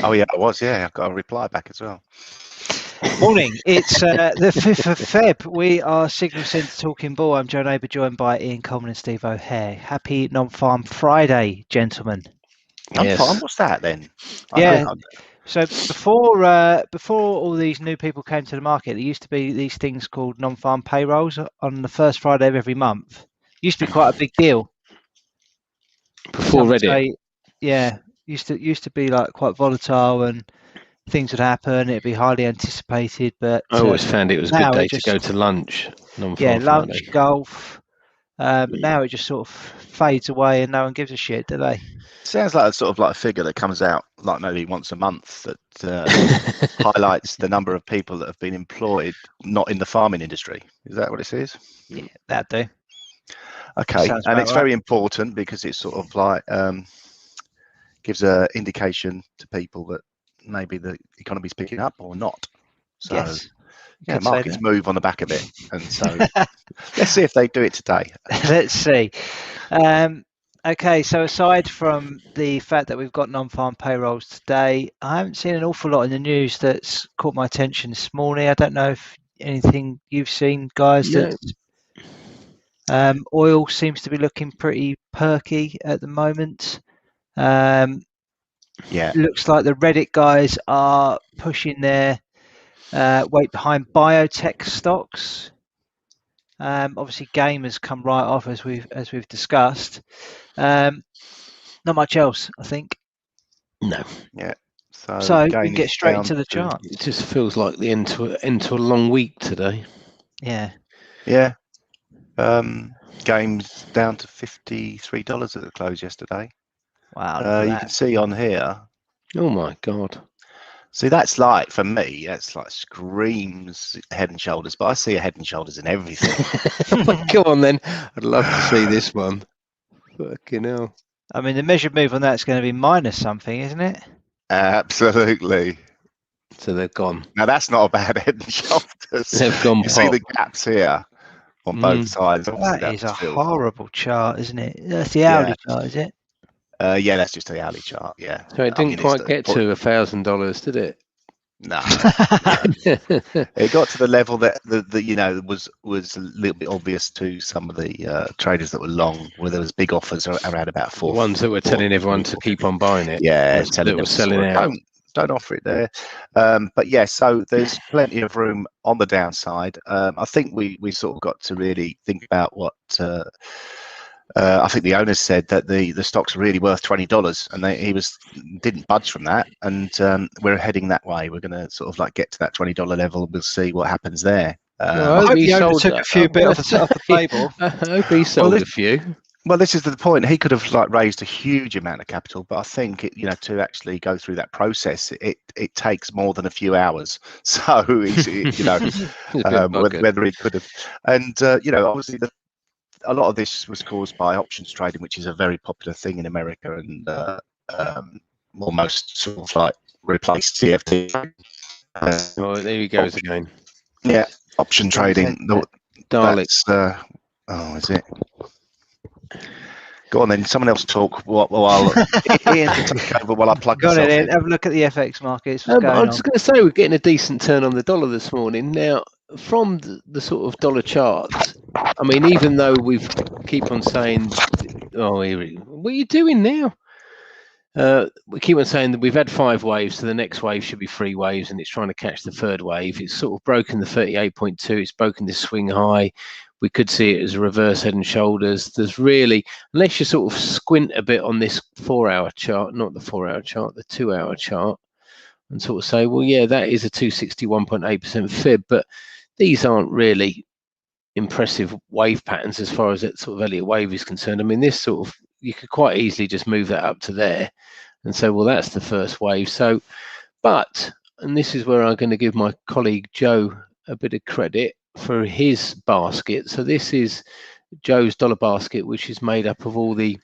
Oh yeah, I was. Yeah, I got a reply back as well. Morning. It's the 5th of Feb. We are Signal Centre Talking Ball. I'm Joe Neighbour, joined by Ian Coleman and Steve O'Hare. Happy Non-Farm Friday, gentlemen. I'm fine. What's that then? Yeah. So before all these new people came to the market, there used to be these things called non-farm payrolls on the first Friday of every month. Used to be quite a big deal. Before Reddit. Yeah. Used to be like quite volatile and things would happen. It'd be highly anticipated, but I always found it was a good day to go to lunch. Lunch, golf. Now it just sort of fades away and no one gives a shit, do they? Sounds like a figure that comes out like maybe once a month that highlights the number of people that have been employed not in the farming industry. Is that what it says? Yeah, that do. Okay, and it's very important because it sort of like gives an indication to people that maybe the economy's picking up or not. So yes. Yeah, markets move on the back of it, and so let's see if they do it today. Let's see. Okay, so aside from the fact that we've got non-farm payrolls today, I haven't seen an awful lot in the news that's caught my attention this morning. I don't know if anything you've seen, guys. No. Oil seems to be looking pretty perky at the moment. Looks like the Reddit guys are pushing their weight behind biotech stocks. Obviously, game has come right off as we've discussed. Not much else, I think. No. Yeah. So we get straight into the chart. It just feels like the end to a long week today. Yeah. Yeah. Game's down to $53 at the close yesterday. Wow. You can see on here. Oh my God. See, that's like, for me, that's like screams Head and Shoulders, but I see a Head and Shoulders in everything. Come on then. I'd love to see this one. Fucking hell. I mean, the measured move on that's going to be minus something, isn't it? Absolutely. So they've gone. Now, that's not a bad Head and Shoulders. They've gone. You see the gaps here on both sides. That is a horrible chart, isn't it? That's the hourly chart, is it? Yeah, that's just the hourly chart. Yeah. So it didn't quite get to $1,000, did it? No. It got to the level that was a little bit obvious to some of the traders that were long, where there was big offers around about the ones that were telling everyone to keep on buying it. Yeah, telling them selling out. Don't offer it there. But yeah, so there's plenty of room on the downside. I think we sort of got to really think about what. I think the owner said that the stock's really worth $20, and he didn't budge from that. And we're heading that way. We're going to sort of like get to that $20 level. We'll see what happens there. I hope the owner took a few bits off the table. I hope he sold a few. Well, this is the point. He could have like raised a huge amount of capital, but I think to actually go through that process, it takes more than a few hours. So whether he could have, and obviously a lot of this was caused by options trading, which is a very popular thing in America, and almost sort of like replaced CFD. Oh, there he goes again. Yeah, option trading. Daleks. Is it? Go on then. Someone else talk while Ian can take over while I plug. Go on in. Have a look at the FX markets. I was just going to say we're getting a decent turn on the dollar this morning. Now, from the sort of dollar charts, I mean, even though we keep on saying, what are you doing now? We keep on saying that we've had 5 waves, so the next wave should be 3 waves, and it's trying to catch the 3rd wave. It's sort of broken the 38.2. It's broken this swing high. We could see it as a reverse Head and Shoulders. There's really, unless you sort of squint a bit on this 4-hour chart, not the 4-hour chart, the 2-hour chart, and sort of say, well, yeah, that is a 261.8% fib, but these aren't really impressive wave patterns as far as that sort of Elliott wave is concerned. I mean, this sort of, you could quite easily just move that up to there and say, well, that's the first wave. So, and this is where I'm going to give my colleague Joe a bit of credit for his basket. So this is Joe's dollar basket, which is made up of all the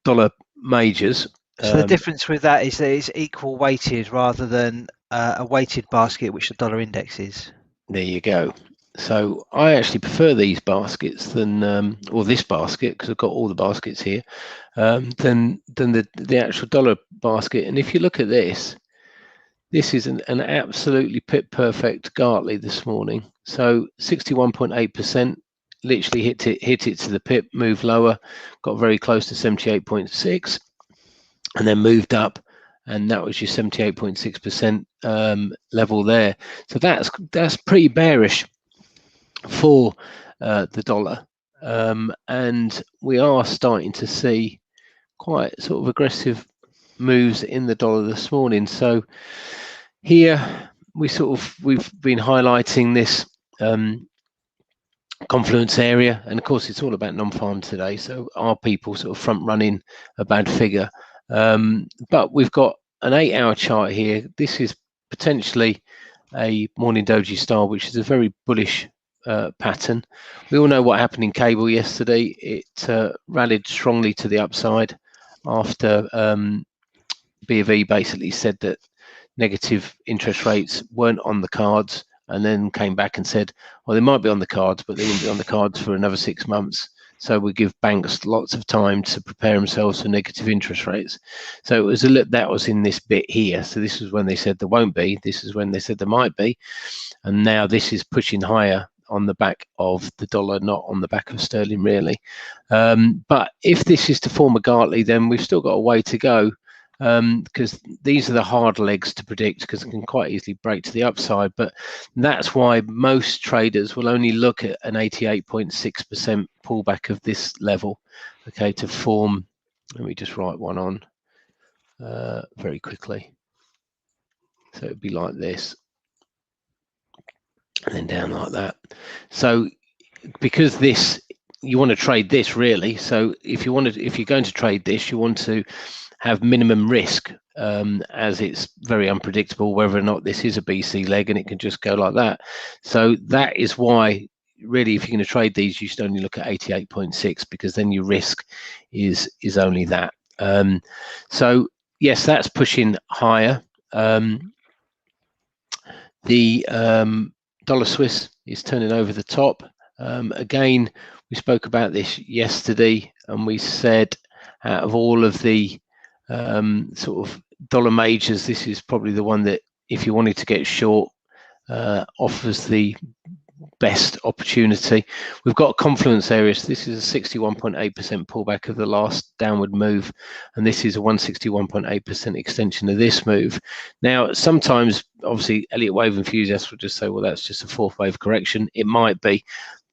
dollar majors. So the difference with that is that it's equal weighted rather than a weighted basket, which the dollar index is. There you go. So I actually prefer these baskets than, or this basket, because I've got all the baskets here, than the actual dollar basket. And if you look at this, this is an absolutely pip perfect Gartley this morning. So 61.8%, literally hit it to the pip, moved lower, got very close to 78.6, and then moved up, and that was your 78.6% level there. So that's pretty bearish for the dollar, and we are starting to see quite sort of aggressive moves in the dollar this morning. So here we've been highlighting this confluence area, and of course it's all about non-farm today, so are people sort of front running a bad figure? But we've got an 8-hour chart here. This is potentially a morning doji style, which is a very bullish pattern. We all know what happened in cable yesterday. It rallied strongly to the upside after B of E basically said that negative interest rates weren't on the cards, and then came back and said, well, they might be on the cards, but they won't be on the cards for another 6 months. So we give banks lots of time to prepare themselves for negative interest rates. So it was that was in this bit here. So this is when they said there won't be. This is when they said there might be. And now this is pushing higher on the back of the dollar, not on the back of sterling, really. But if this is to form a Gartley, then we've still got a way to go, because these are the hard legs to predict, because it can quite easily break to the upside. But that's why most traders will only look at an 88.6% pullback of this level, okay, to form. Let me just write one on very quickly. So it'd be like this, and then down like that. So because this, you want to trade this really. So if you're going to trade this, you want to have minimum risk, as it's very unpredictable whether or not this is a BC leg, and it can just go like that. So that is why really, if you're going to trade these, you should only look at 88.6, because then your risk is only that. So yes, that's pushing higher. The dollar Swiss is turning over the top. Again, we spoke about this yesterday, and we said out of all of the sort of dollar majors, this is probably the one that, if you wanted to get short, offers the best opportunity. We've got confluence areas. This is a 61.8% pullback of the last downward move, and this is a 161.8% extension of this move. Now, sometimes, obviously, Elliott wave enthusiasts will just say, well, that's just a fourth wave correction. It might be,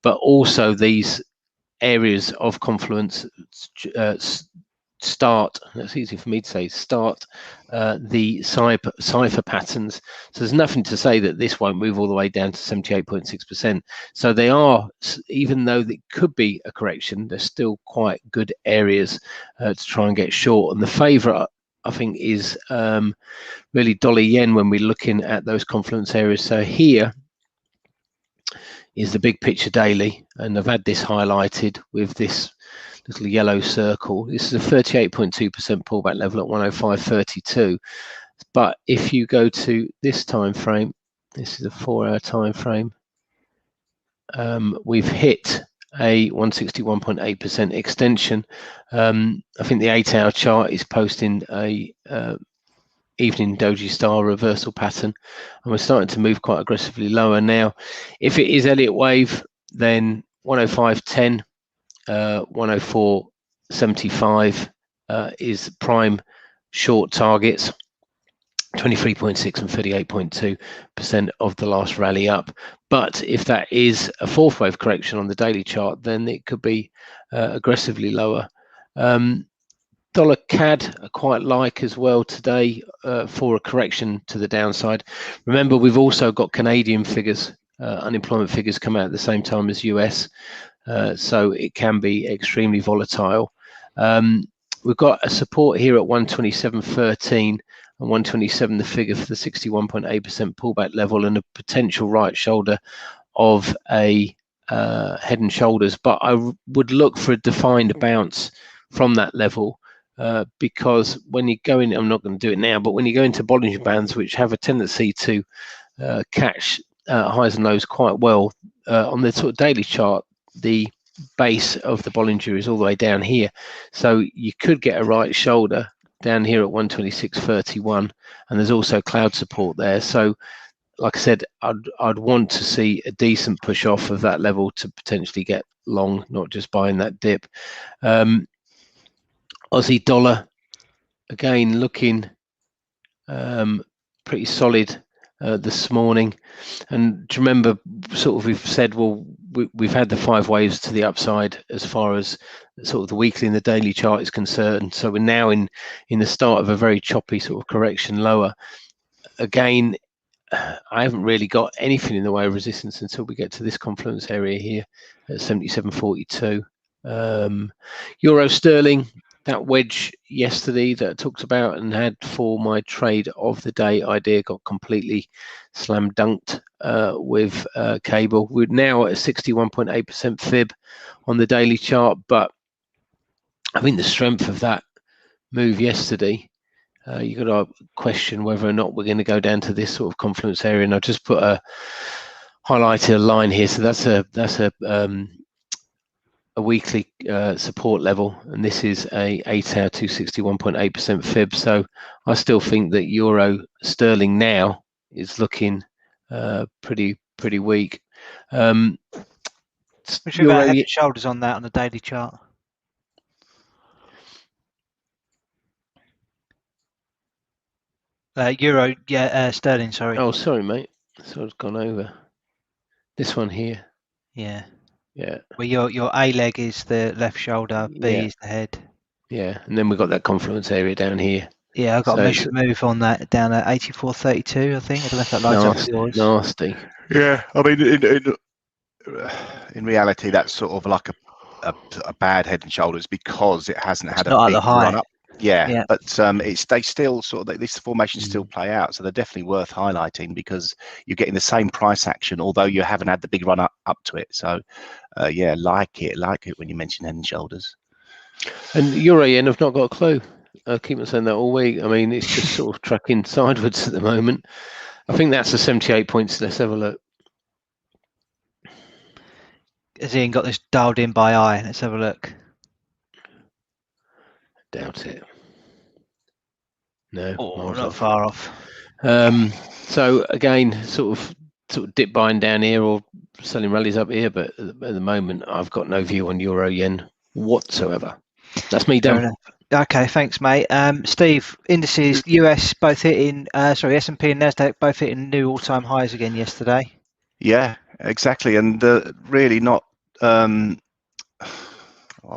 but also these areas of confluence start, that's easy for me to say, start the cipher patterns. So there's nothing to say that this won't move all the way down to 78.6%. So they are, even though it could be a correction, they're still quite good areas to try and get short. And the favorite, I think, is really dollar yen when we're looking at those confluence areas. So here is the big picture daily, and I've had this highlighted with this little yellow circle. This is a 38.2% pullback level at 105.32. But if you go to this time frame, this is a 4-hour time frame, we've hit a 161.8% extension. I think the 8-hour chart is posting a evening doji star reversal pattern, and we're starting to move quite aggressively lower now. If it is Elliott wave, then 105.10, 104.75 is prime short targets. 23.6 and 38.2% of the last rally up. But if that is a fourth wave correction on the daily chart, then it could be aggressively lower. Dollar CAD I quite like as well today for a correction to the downside. Remember, we've also got Canadian figures, unemployment figures come out at the same time as US. So it can be extremely volatile. We've got a support here at 127.13 and 127 the figure for the 61.8% pullback level, and a potential right shoulder of a head and shoulders. But I would look for a defined bounce from that level, because when you go in, I'm not going to do it now, but when you go into Bollinger Bands, which have a tendency to catch highs and lows quite well. On the sort of daily chart, the base of the Bollinger is all the way down here, so you could get a right shoulder down here at 126.31, and there's also cloud support there. So like I said, I'd want to see a decent push off of that level to potentially get long, not just buying that dip. Aussie dollar, again, looking pretty solid this morning. And do you remember, sort of, we've said, well, we've had the 5 waves to the upside as far as sort of the weekly and the daily chart is concerned. So we're now in the start of a very choppy sort of correction lower. Again, I haven't really got anything in the way of resistance until we get to this confluence area here at 77.42. Euro sterling, that wedge yesterday that I talked about and had for my trade of the day idea got completely slam dunked with cable. We're now at a 61.8% fib on the daily chart, but I think the strength of that move yesterday, you've got to question whether or not we're going to go down to this sort of confluence area. And I've just put highlighted a line here. So that's a weekly support level, and this is a 8-hour 261.8% fib. So I still think that euro sterling now is looking pretty weak. Which about head and shoulders on that on the daily chart? Euro, sterling, sorry. Oh, sorry, mate. So I've gone over this one here. Yeah. Yeah. Well, your A leg is the left shoulder, B is the head. Yeah, and then we've got that confluence area down here. Yeah, I've got a measured move on that down at 84.32, I think. I don't know if that lines up with yours. Nasty. Yeah, I mean, in reality, that's sort of like a bad head and shoulders because it hasn't had a big run up. Yeah, but they still sort of, this formation still play out, so they're definitely worth highlighting because you're getting the same price action, although you haven't had the big run up to it. So yeah, like it when you mention head and shoulders. And euro yen, I've not got a clue. I keep on saying that all week. I mean, it's just sort of tracking sideways at the moment. I think that's the 78 points. Let's have a look. Has Ian got this dialed in by eye? Let's have a look. Doubt it. No, not far off. So again, sort of dip buying down here or selling rallies up here, but at the moment, I've got no view on euro yen whatsoever. That's me done. Okay, thanks, mate. Steve, indices, US both hitting, S&P and Nasdaq both hitting new all-time highs again yesterday. Yeah, exactly, and really not. I've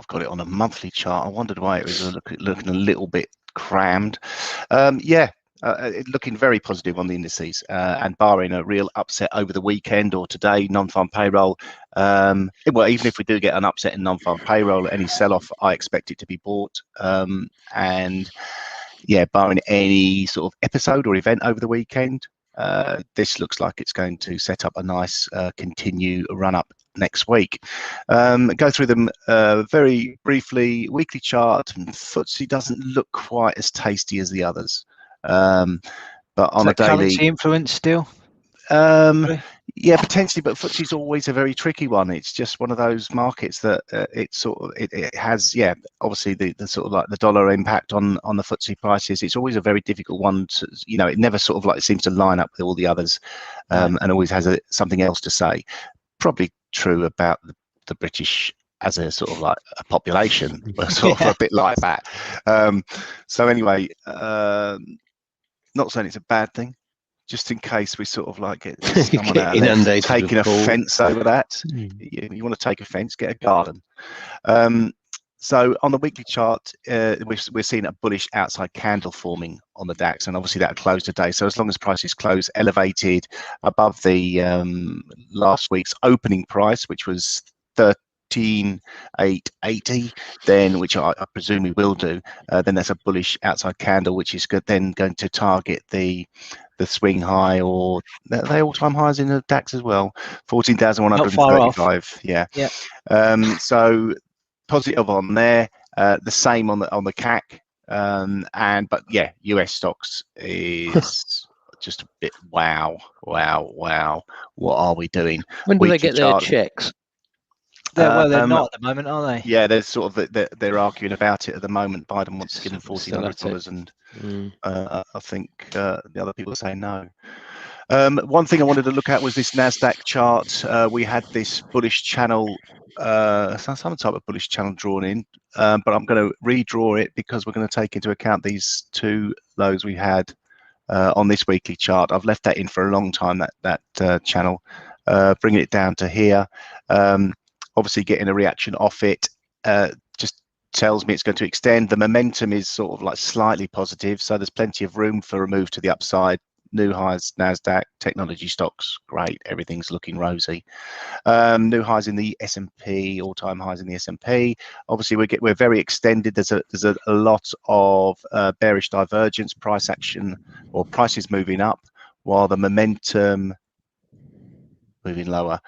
got it on a monthly chart. I wondered why it was looking a little bit crammed. Looking very positive on the indices, and barring a real upset over the weekend or today, non-farm payroll. Well, even if we do get an upset in non-farm payroll, any sell-off, I expect it to be bought. And yeah, barring any sort of episode or event over the weekend, this looks like it's going to set up a nice continue run up next week. Go through them very briefly. Weekly chart, FTSE doesn't look quite as tasty as the others. But on a daily, currency influence still? Yeah, potentially, but FTSE's always a very tricky one. It's just one of those markets that it has, obviously the sort of like the dollar impact on the FTSE prices. It's always a very difficult one to, it never sort of like seems to line up with all the others, and always has something else to say. Probably true about the British as a sort of like a population, but sort of a bit like that. So anyway, not saying it's a bad thing, just in case we sort of like get someone out there taking offence over that. You want to take offence, get a garden. So on the weekly chart, we're seeing a bullish outside candle forming on the DAX, and obviously that closed today. So as long as prices close elevated above the last week's opening price, which was 13,880, then, which I presume we will do, then that's a bullish outside candle, which is then going to target the swing high, or they all-time highs in the DAX as well, 14,135. Yeah. So positive on there. The same on the CAC, but yeah, US stocks is just a bit wow. What are we doing? When do they Weekly get their chart. checks? Well, they're not at the moment, are they? Yeah, they're sort of they're arguing about it at the moment. Biden wants to give them $1,400, and I think the other people are saying no. One thing I wanted to look at was this NASDAQ chart. We had this bullish channel, some type of bullish channel drawn in, but I'm going to redraw it because we're going to take into account these two lows we had on this weekly chart. I've left that in for a long time, that channel, bringing it down to here. Obviously getting a reaction off it just tells me it's going to extend. The momentum is sort of like slightly positive, so there's plenty of room for a move to the upside. New highs, NASDAQ, technology stocks, great, everything's looking rosy. New highs in the S&P, all-time highs in the S&P. Obviously we're very extended. There's a lot of bearish divergence, price action, or prices moving up while the momentum moving lower,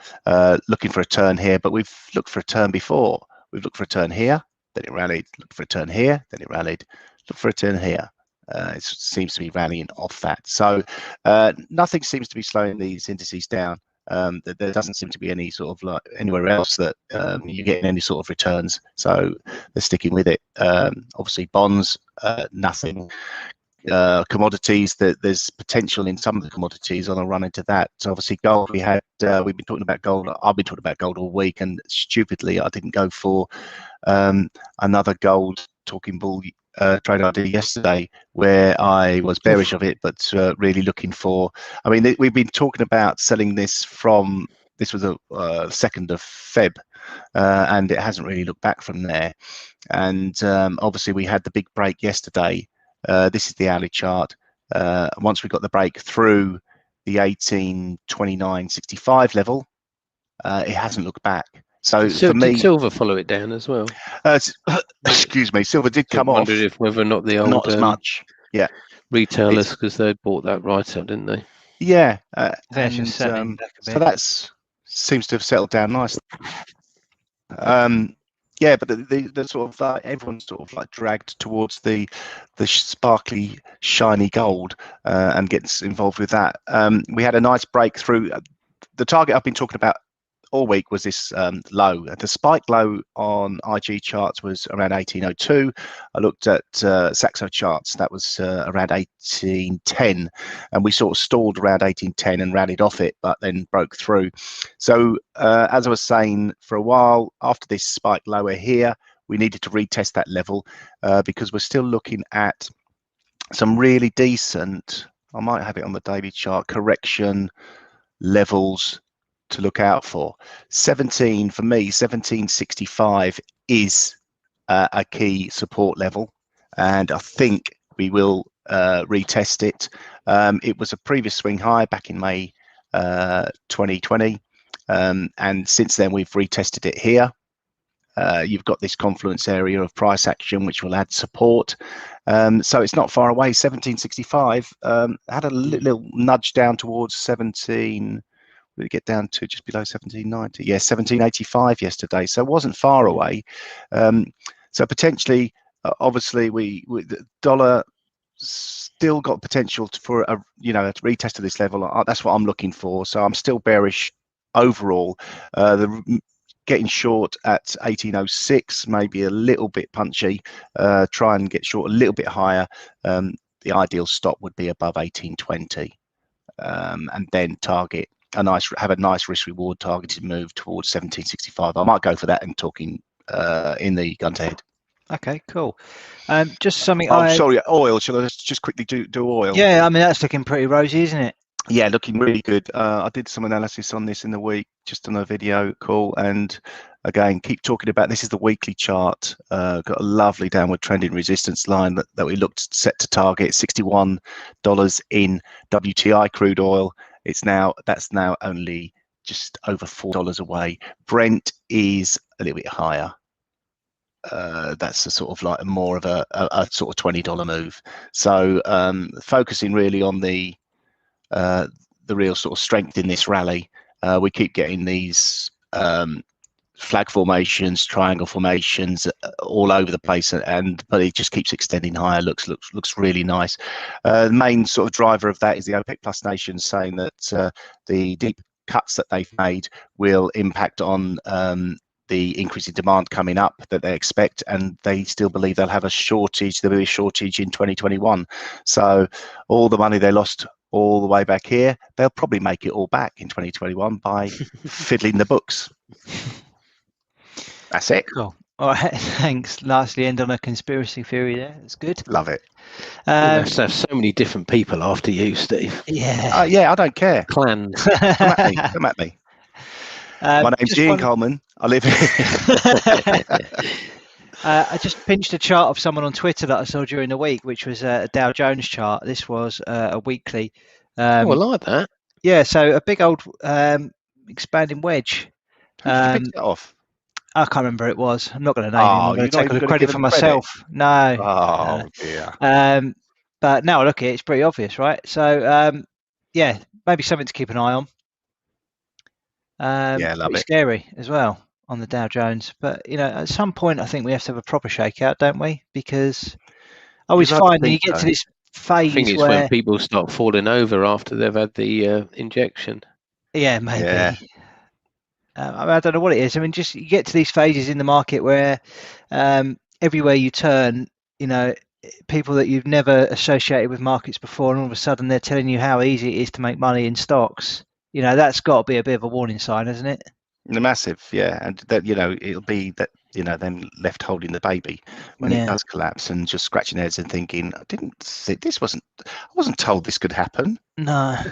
looking for a turn here, but we've looked for a turn before. We've looked for a turn here, then it rallied, looked for a turn here, then it rallied, looked for a turn here. It seems to be rallying off that. So nothing seems to be slowing these indices down. There doesn't seem to be any sort of like anywhere else that you're getting any sort of returns. So they're sticking with it. Obviously bonds, nothing. Commodities, that there's potential in some of the commodities on a run into that. So obviously gold, we've been talking about gold. I've been talking about gold all week, and stupidly I didn't go for another gold talking bull trade I did yesterday, where I was bearish of it, but really looking for. I mean, we've been talking about selling this from. This was a 2nd of Feb, and it hasn't really looked back from there. And obviously we had the big break yesterday. This is the hourly chart. Once we got the break through the 1829.65 level, it hasn't looked back. So for me, did silver follow it down as well? Excuse me, silver did come off. I wondered if whether or not the old not as much. Yeah, retailers, because they bought that right up, didn't they? Yeah, Just settling back a bit. so that seems to have settled down nicely. Yeah, but the sort of everyone's sort of like dragged towards the sparkly, shiny gold and gets involved with that. We had a nice breakthrough. The target I've been talking about all week was this low. The spike low on IG charts was around 1802. I looked at Saxo charts, that was around 1810, and we sort of stalled around 1810 and rallied off it, but then broke through. So as I was saying, for a while after this spike lower here, we needed to retest that level because we're still looking at some really decent, I might have it on the daily chart, correction levels to look out for. 17 for me, 1765 is a key support level, and I think we will retest it. It was a previous swing high back in May 2020, and since then we've retested it here. You've got this confluence area of price action which will add support, so it's not far away. 1765 had a little nudge down towards 17. We get down to just below 1790. Yeah, 1785 yesterday, so it wasn't far away. So potentially, obviously, the dollar still got potential for a retest of this level. That's what I'm looking for. So I'm still bearish overall. Getting short at 1806 maybe a little bit punchy. Try and get short a little bit higher. The ideal stop would be above 1820, and then target have a nice risk reward targeted move towards 1765. I might go for that and talking in the gun to head. Okay, cool. Just something. Sorry, oil. Shall I just quickly do oil? Yeah, I mean that's looking pretty rosy, isn't it? Yeah, looking really good. I did some analysis on this in the week, just on a video call, and again, keep talking about this. Is the weekly chart. Got a lovely downward trending resistance line that we looked set to target $61 in WTI crude oil. That's now only just over $4 away. Brent is a little bit higher. That's a sort of like more of a sort of $20 move. So focusing really on the real sort of strength in this rally. We keep getting these flag formations, triangle formations, all over the place, but it just keeps extending higher. Looks really nice. The main sort of driver of that is the OPEC Plus nations saying that the deep cuts that they've made will impact on the increase in demand coming up that they expect, and they still believe they'll have a shortage. There'll be a shortage in 2021. So all the money they lost all the way back here, they'll probably make it all back in 2021 by fiddling the books. That's it. Cool. All right, thanks. Lastly, end on a conspiracy theory there. That's good. Love it. Let's have so many different people after you, Steve. Yeah. Yeah, I don't care. Clans. Come at me. Come at me. My name's Ian Coleman. I live here. I just pinched a chart of someone on Twitter that I saw during the week, which was a Dow Jones chart. This was a weekly. Oh, I like that. Yeah, so a big old expanding wedge. Who picked it off? I can't remember who it was. I'm not going to name him. I'm going to take all the credit for myself. No. Oh, dear. But now I look at it, it's pretty obvious, right? So, yeah, maybe something to keep an eye on. Yeah, love pretty it. Scary as well on the Dow Jones. But, at some point, I think we have to have a proper shakeout, don't we? Because I always find when you get to this phase I think it's when people start falling over after they've had the injection. Yeah, maybe. Yeah. I don't know what it is. I mean, just you get to these phases in the market where everywhere you turn, people that you've never associated with markets before, and all of a sudden they're telling you how easy it is to make money in stocks. That's got to be a bit of a warning sign, isn't it? Massive, yeah. And that, it'll be that, them left holding the baby when it does collapse and just scratching their heads and thinking, I wasn't told this could happen. No. I mean,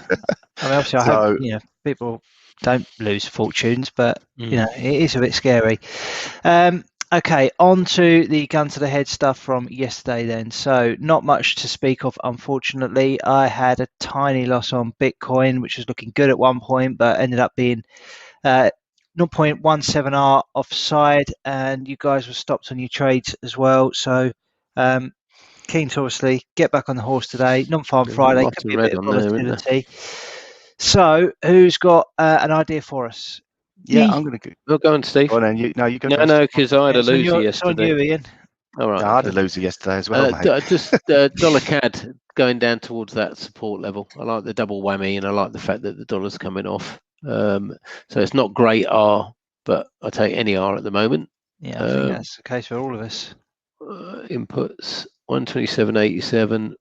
obviously, I hope, people don't lose fortunes, but it is a bit scary. Okay, on to the gun to the head stuff from yesterday then. So not much to speak of, unfortunately. I had a tiny loss on Bitcoin, which was looking good at one point, but ended up being 0.17R offside, and you guys were stopped on your trades as well. So keen to obviously get back on the horse today. Non-farm Friday, could be a bit of volatility. So, who's got an idea for us? Yeah, I'm going to go. We'll go on, Steve. Oh, no, you go. No, because I had a loser yesterday. It's on you, Ian. All right. I had a loser yesterday as well, mate. Just dollar CAD going down towards that support level. I like the double whammy, and I like the fact that the dollar's coming off. So it's not great R, but I take any R at the moment. Yeah, I think that's the case for all of us. Inputs 127.87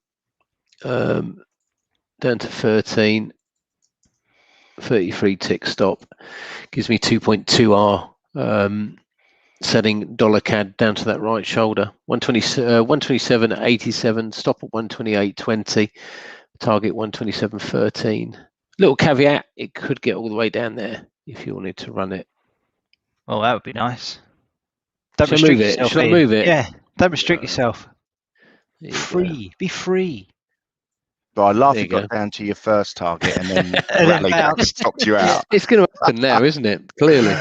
down to 13. 33 tick stop gives me 2.2R, setting dollar CAD down to that right shoulder. 127.87, stop at 128.20, target 127.13. Little caveat, it could get all the way down there if you wanted to run it. Oh, that would be nice. Don't restrict yourself. Should I move it? Yeah, don't restrict yourself. Be free. But I laugh you got down to your first target and then rallied back and knocked you out. It's going to happen now, isn't it? Clearly.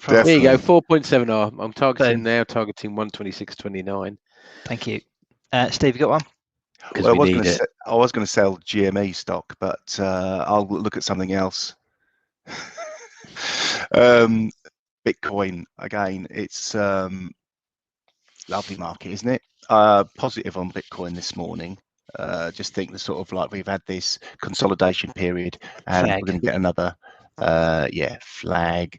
There you go, 4.7R. I'm targeting 126.29. Thank you. Steve, you got one? Well, I was going to sell GME stock, but I'll look at something else. Bitcoin, again, it's lovely market, isn't it? Positive on Bitcoin this morning. Just think we've had this consolidation period, and we're going to get another flag,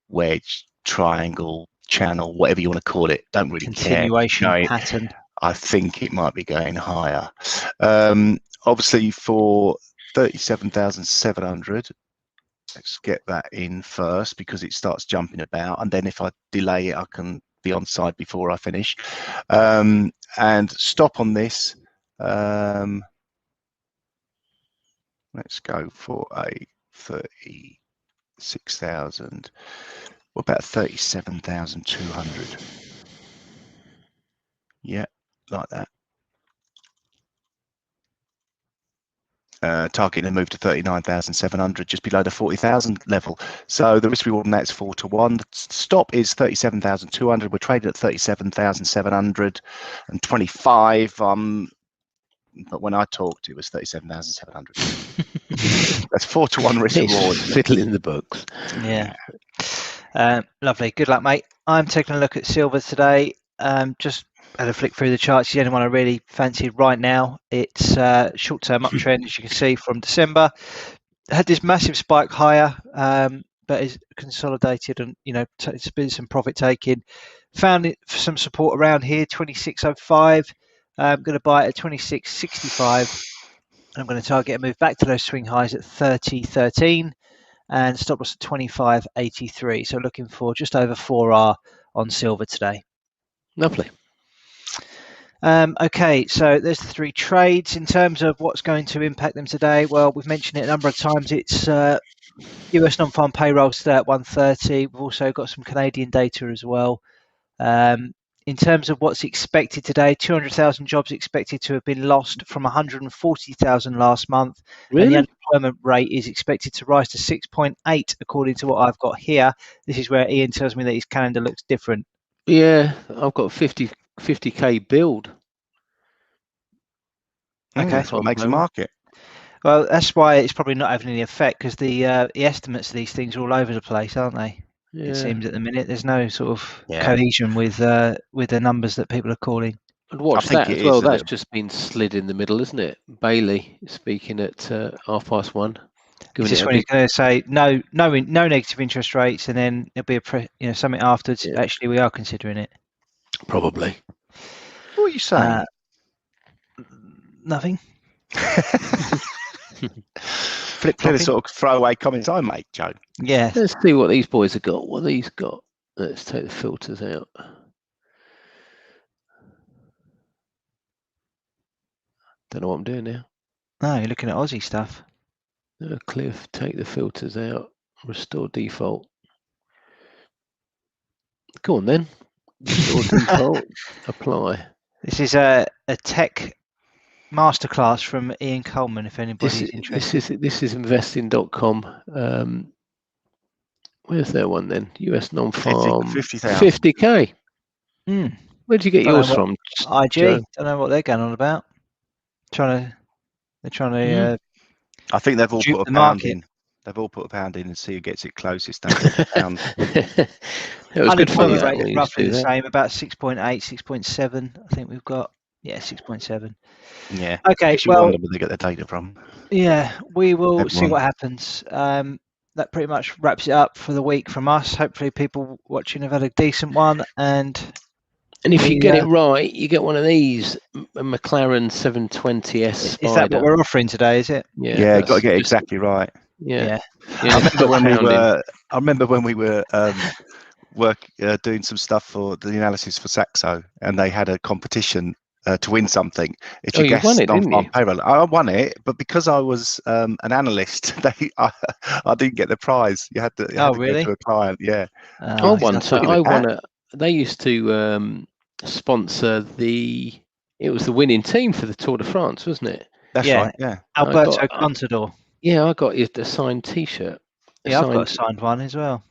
wedge, triangle, channel, whatever you want to call it. Don't really continuation pattern. I think it might be going higher. Obviously for 37,700, let's get that in first because it starts jumping about, and then if I delay it I can be on side before I finish. And stop on this. Let's go for a 36,000. What about 37,200? Yeah, like that. Targeting to move to 39,700, just below the 40,000 level. So the risk reward on that is 4-1. The stop is 37,200. We're trading at 37,725. But when I talked, it was 37,700. That's 4-1 risk reward. Fiddle in the books. Yeah. Lovely. Good luck, mate. I'm taking a look at silver today. Just had a flick through the charts. The only one I really fancy right now. It's short-term uptrend, as you can see from December. Had this massive spike higher, but is consolidated and it's been some profit taking. Found it for some support around here, 26.05. I'm going to buy it at 26.65. I'm going to target a move back to those swing highs at 30.13 and stop loss at 25.83. So looking for just over 4R on silver today. Lovely. Okay, so there's the three trades. In terms of what's going to impact them today, well, we've mentioned it a number of times. It's US non-farm payrolls today at 1:30. We've also got some Canadian data as well. In terms of what's expected today, 200,000 jobs expected to have been lost from 140,000 last month. Really? And the unemployment rate is expected to rise to 6.8, according to what I've got here. This is where Ian tells me that his calendar looks different. Yeah, I've got 50k build. Okay. That's what makes a market. Well, that's why it's probably not having any effect, because the estimates of these things are all over the place, aren't they? Yeah. It seems at the minute there's no sort of cohesion with the numbers that people are calling. And watch that as well. That's just been slid in the middle, isn't it? Bailey speaking at 1:30. Just when he's going to say no negative interest rates, and then there'll be something afterwards. Yeah. Actually, we are considering it. Probably. What are you saying? Nothing. Flip sort of throwaway comments I make, Joe. Yeah. Let's see what these boys have got. What these got? Let's take the filters out. Don't know what I'm doing now. No, you're looking at Aussie stuff. Cliff, take the filters out. Restore default. Go on then. Restore default. Apply. This is a tech masterclass from Ian Coleman, if anybody's interested. This is investing.com. Where's that one then? US non-farm. 50k. Where'd you get yours from? IG. Joe? Don't know what they're going on about. They're trying to. I think they've all put a pound in. They've all put a pound in and see who gets it closest. Pound. It was good fun. Rate roughly the same, about 6.8, 6.7. I think we've got 6.7. Yeah. Okay. Well, wonder where they get the data from. Yeah, we will see what happens. That pretty much wraps it up for the week from us. Hopefully, people watching have had a decent one, and if you get it right, you get one of these, a McLaren 720S Spider. Is that what we're offering today? Is it? Yeah, got to get it exactly right. Yeah. I remember when we were doing some stuff for the analysis for Saxo, and they had a competition to win something. If you guessed on payroll, I won it, but because I was an analyst, I didn't get the prize. You had to really? go to a client. Yeah. I won. So I won. They used to sponsor it was the winning team for the Tour de France, wasn't it? That's right. Yeah. Alberto Contador. Yeah, I got you the signed T-shirt. Yeah, I've got a signed one as well.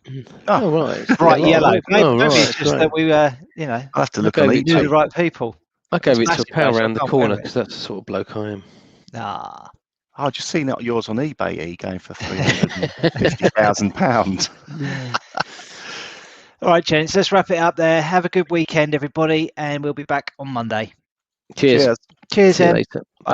Oh, right. Bright yellow. Maybe it's just that we were, I have to look at we knew the right people. I gave it to a pal around the corner because that's the sort of bloke I am. I just seen yours on eBay going for £350,000. All right, gents, let's wrap it up there. Have a good weekend, everybody, and we'll be back on Monday. Cheers. Cheers, See you later. Bye.